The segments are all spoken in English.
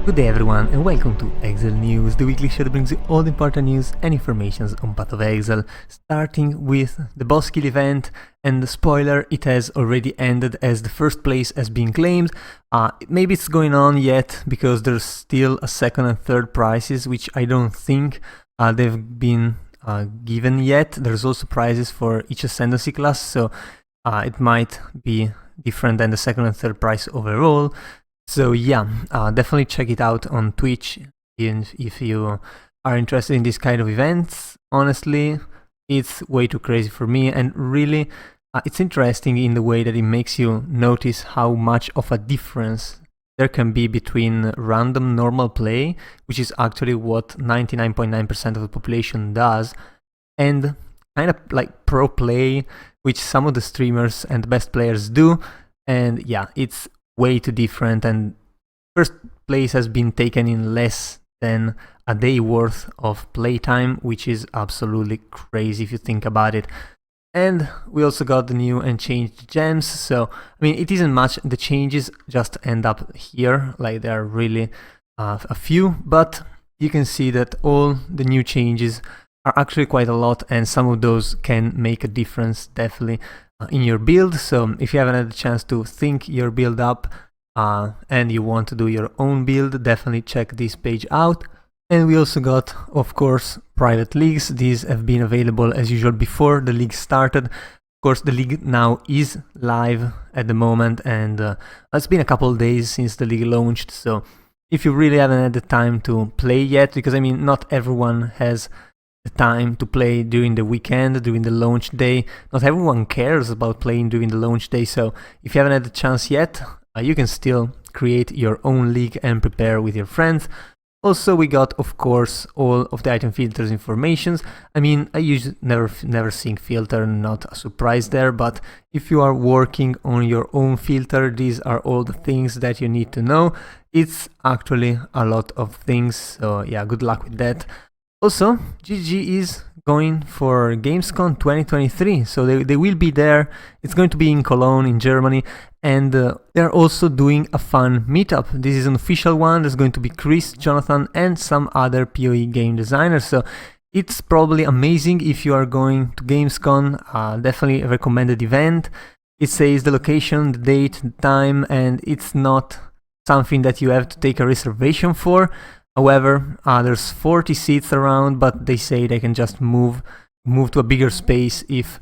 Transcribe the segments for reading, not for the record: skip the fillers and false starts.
Good day everyone and welcome to Exile News, the weekly show that brings you all the important news and informations on Path of Exile, starting with the boss kill event. And the spoiler, it has already ended as the first place has been claimed. Maybe it's going on yet because there's still a second and third prizes, which I don't think they've been given yet. There's also prizes for each ascendancy class, so it might be different than the second and third prize overall. So yeah, definitely check it out on Twitch if you are interested in this kind of events. Honestly, it's way too crazy for me, and really it's interesting in the way that it makes you notice how much of a difference there can be between random normal play, which is actually what 99.9% of the population does, and kind of like pro play, which some of the streamers and best players do. And yeah, it's way too different, and first place has been taken in less than a day worth of playtime, which is absolutely crazy if you think about it. And we also got the new and changed gems, so I mean it isn't much, the changes just end up here, like there are really a few, but you can see that all the new changes are actually quite a lot, and some of those can make a difference definitely in your build. So if you haven't had a chance to think your build up and you want to do your own build, definitely check this page out. And we also got, of course, private leagues. These have been available as usual before the league started. Of course, the league now is live at the moment, and it's been a couple of days since the league launched, so if you really haven't had the time to play yet, because I mean not everyone has the time to play during the weekend, during the launch day. Not everyone cares about playing during the launch day, so if you haven't had the chance yet, you can still create your own league and prepare with your friends. Also, we got, of course, all of the item filters informations. I mean, I usually never sync filter, not a surprise there, but if you are working on your own filter, these are all the things that you need to know. It's actually a lot of things, so yeah, good luck with that. Also, GG is going for Gamescom 2023, so they will be there. It's going to be in Cologne, in Germany, and they're also doing a fun meetup. This is an official one. There's going to be Chris, Jonathan, and some other PoE game designers, so it's probably amazing if you are going to Gamescom. Definitely a recommended event. It says the location, the date, the time, and it's not something that you have to take a reservation for. However, there's 40 seats around, but they say they can just move to a bigger space if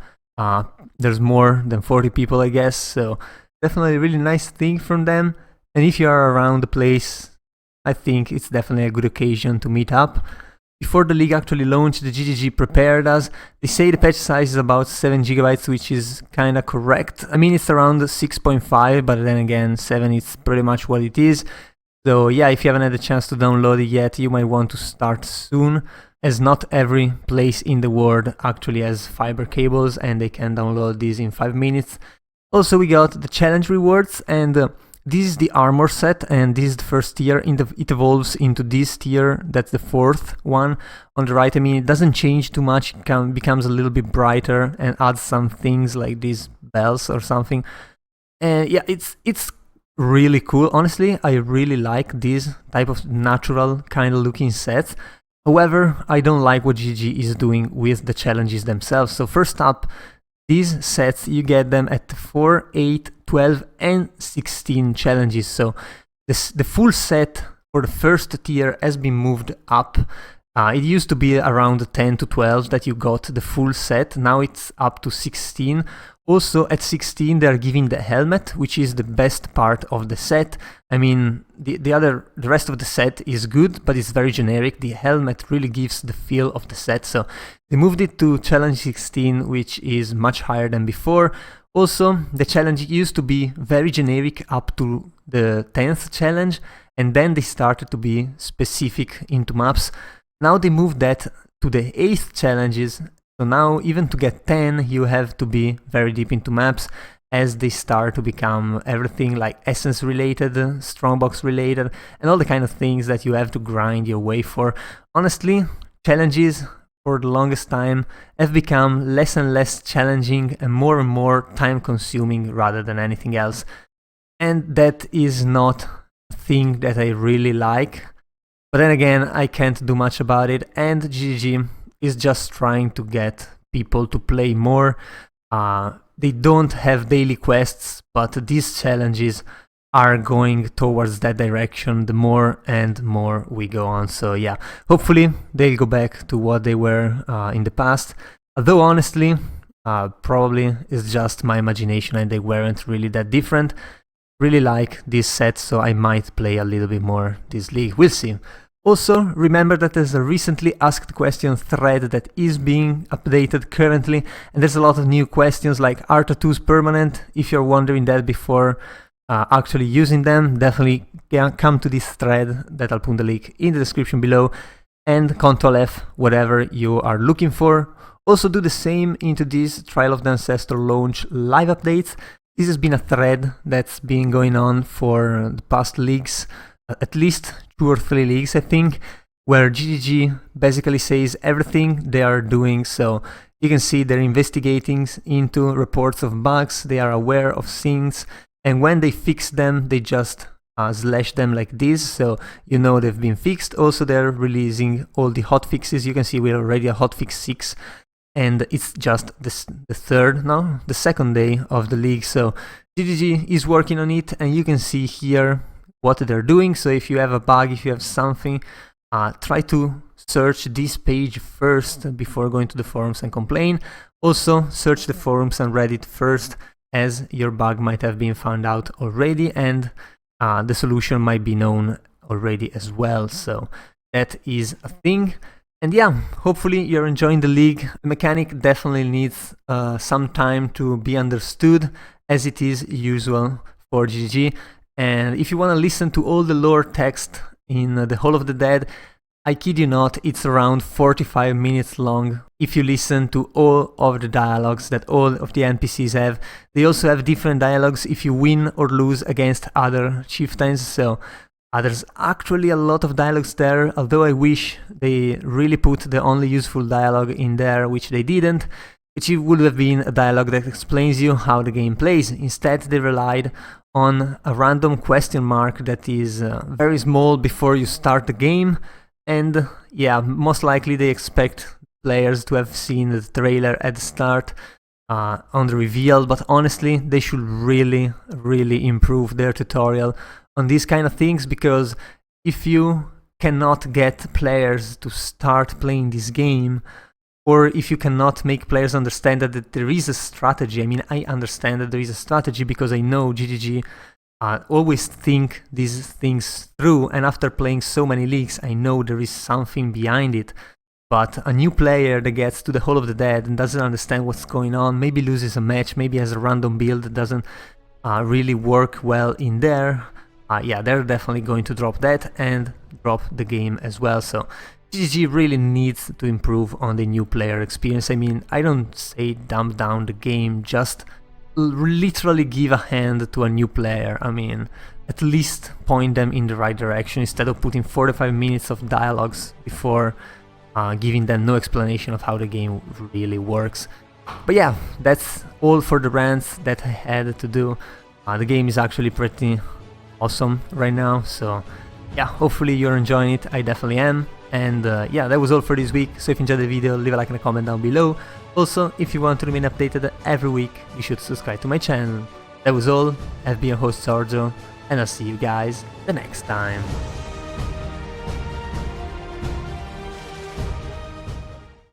there's more than 40 people, I guess. So definitely a really nice thing from them. And if you are around the place, I think it's definitely a good occasion to meet up. Before the league actually launched, the GGG prepared us. They say the patch size is about 7 GB, which is kind of correct. I mean, it's around 6.5, but then again, 7 is pretty much what it is. So yeah, if you haven't had a chance to download it yet, you might want to start soon, as not every place in the world actually has fiber cables and they can download these in 5 minutes. Also, we got the challenge rewards, and this is the armor set, and this is the first tier. It evolves into this tier, that's the fourth one on the right. I mean, it doesn't change too much, it becomes a little bit brighter and adds some things like these bells or something. And yeah, it's really cool. Honestly, I really like this type of natural kind of looking sets. However, I don't like what GG is doing with the challenges themselves. So first up, these sets, you get them at 4, 8, 12 and 16 challenges. So the full set for the first tier has been moved up. It used to be around 10 to 12 that you got the full set. Now it's up to 16. Also at 16 they are giving the helmet, which is the best part of the set. I mean, the rest of the set is good, but it's very generic. The helmet really gives the feel of the set, so they moved it to challenge 16, which is much higher than before. Also, the challenge used to be very generic up to the 10th challenge, and then they started to be specific into maps. Now they moved that to the 8th challenges. So now even to get 10, you have to be very deep into maps, as they start to become everything like essence related, strongbox related, and all the kind of things that you have to grind your way for. Honestly, challenges for the longest time have become less and less challenging and more time consuming rather than anything else. And that is not thing that I really like. But then again, I can't do much about it, and GGG is just trying to get people to play more. They don't have daily quests, but these challenges are going towards that direction the more and more we go on. So yeah, hopefully they'll go back to what they were in the past. Although honestly, probably it's just my imagination and they weren't really that different. Really like this set, so I might play a little bit more this league. We'll see. Also, remember that there's a recently asked question thread that is being updated currently, and there's a lot of new questions like are tattoos permanent? If you're wondering that before actually using them, definitely come to this thread that I'll put the link in the description below, and Ctrl F whatever you are looking for. Also do the same into this Trial of the Ancestor launch live updates. This has been a thread that's been going on for the past leagues, at least 2 or 3 leagues I think, where GGG basically says everything they are doing. So you can see they're investigating into reports of bugs, they are aware of things, and when they fix them they just slash them like this, so you know they've been fixed. Also they're releasing all the hotfixes. You can see we're already at hotfix 6, and it's just the second day of the league, so GGG is working on it, and you can see here what they're doing. So if you have a bug, if you have something, try to search this page first before going to the forums and complain. Also search the forums and Reddit first, as your bug might have been found out already, and the solution might be known already as well, so that is a thing. And yeah, hopefully you're enjoying the league. The mechanic definitely needs some time to be understood, as it is usual for GGG. And if you want to listen to all the lore text in the Hall of the Dead, I kid you not, it's around 45 minutes long. If you listen to all of the dialogues that all of the NPCs have, they also have different dialogues if you win or lose against other chieftains. So there's actually a lot of dialogues there, although I wish they really put the only useful dialogue in there, which they didn't, which would have been a dialogue that explains you how the game plays. Instead, they relied on a random question mark that is very small before you start the game, and yeah, most likely they expect players to have seen the trailer at the start on the reveal, but honestly, they should really improve their tutorial on these kind of things, because if you cannot get players to start playing this game, or if you cannot make players understand that there is a strategy, I mean, I understand that there is a strategy because I know GGG always think these things through, and after playing so many leagues, I know there is something behind it. But a new player that gets to the Hall of the Dead and doesn't understand what's going on, maybe loses a match, maybe has a random build that doesn't really work well in there, yeah, they're definitely going to drop that and drop the game as well. So GGG really needs to improve on the new player experience. I mean, I don't say dumb down the game, just literally give a hand to a new player. I mean, at least point them in the right direction instead of putting 45 minutes of dialogues before giving them no explanation of how the game really works. But yeah, that's all for the rants that I had to do. The game is actually pretty awesome right now, so yeah, hopefully you're enjoying it. I definitely am. And yeah, that was all for this week. So if you enjoyed the video, leave a like and a comment down below. Also, if you want to remain updated every week, you should subscribe to my channel. That was all. I've been your host Giorgio, and I'll see you guys the next time.